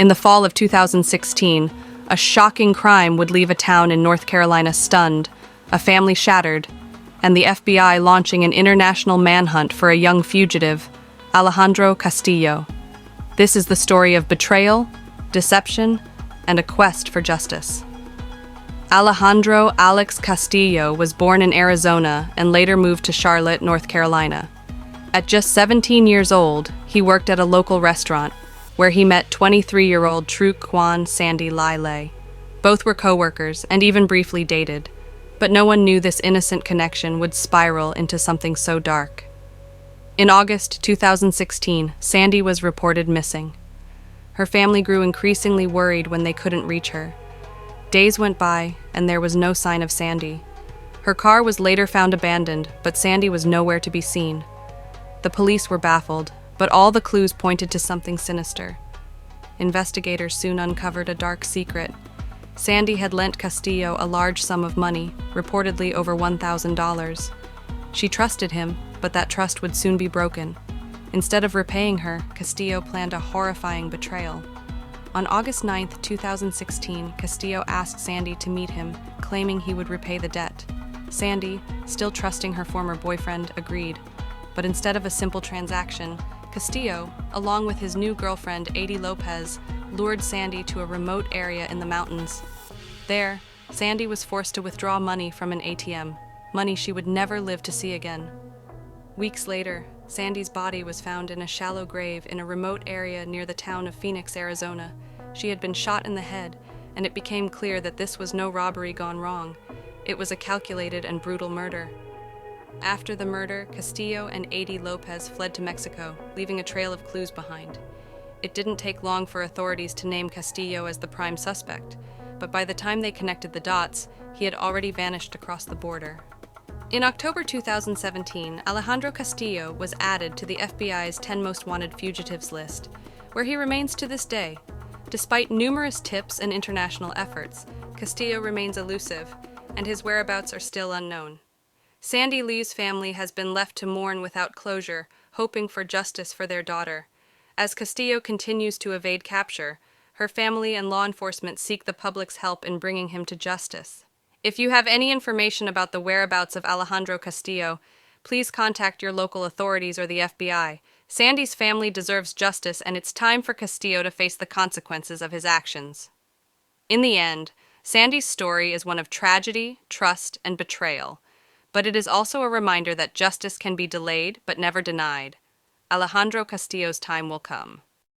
In the fall of 2016, a shocking crime would leave a town in North Carolina stunned, a family shattered, and the FBI launching an international manhunt for a young fugitive, Alejandro Castillo. This is the story of betrayal, deception, and a quest for justice. Alejandro Alex Castillo was born in Arizona and later moved to Charlotte, North Carolina. At just 17 years old, he worked at a local restaurant where he met 23-year-old Tru Kwan Sandy Lila. Both were co-workers and even briefly dated, but no one knew this innocent connection would spiral into something so dark. In August 2016, Sandy was reported missing. Her family grew increasingly worried when they couldn't reach her. Days went by, and there was no sign of Sandy. Her car was later found abandoned, but Sandy was nowhere to be seen. The police were baffled, but all the clues pointed to something sinister. Investigators soon uncovered a dark secret. Sandy had lent Castillo a large sum of money, reportedly over $1,000. She trusted him, but that trust would soon be broken. Instead of repaying her, Castillo planned a horrifying betrayal. On August 9, 2016, Castillo asked Sandy to meet him, claiming he would repay the debt. Sandy, still trusting her former boyfriend, agreed. But instead of a simple transaction, Castillo, along with his new girlfriend, Adi Lopez, lured Sandy to a remote area in the mountains. There, Sandy was forced to withdraw money from an ATM, money she would never live to see again. Weeks later, Sandy's body was found in a shallow grave in a remote area near the town of Phoenix, Arizona. She had been shot in the head, and it became clear that this was no robbery gone wrong. It was a calculated and brutal murder. After the murder, Castillo and Adi Lopez fled to Mexico, leaving a trail of clues behind. It didn't take long for authorities to name Castillo as the prime suspect, but by the time they connected the dots, he had already vanished across the border. In October 2017, Alejandro Castillo was added to the FBI's 10 Most Wanted Fugitives list, where he remains to this day. Despite numerous tips and international efforts, Castillo remains elusive, and his whereabouts are still unknown. Sandy Lee's family has been left to mourn without closure, hoping for justice for their daughter. As Castillo continues to evade capture, her family and law enforcement seek the public's help in bringing him to justice. If you have any information about the whereabouts of Alejandro Castillo, please contact your local authorities or the FBI. Sandy's family deserves justice, and it's time for Castillo to face the consequences of his actions. In the end, Sandy's story is one of tragedy, trust, and betrayal, but it is also a reminder that justice can be delayed but never denied. Alejandro Castillo's time will come.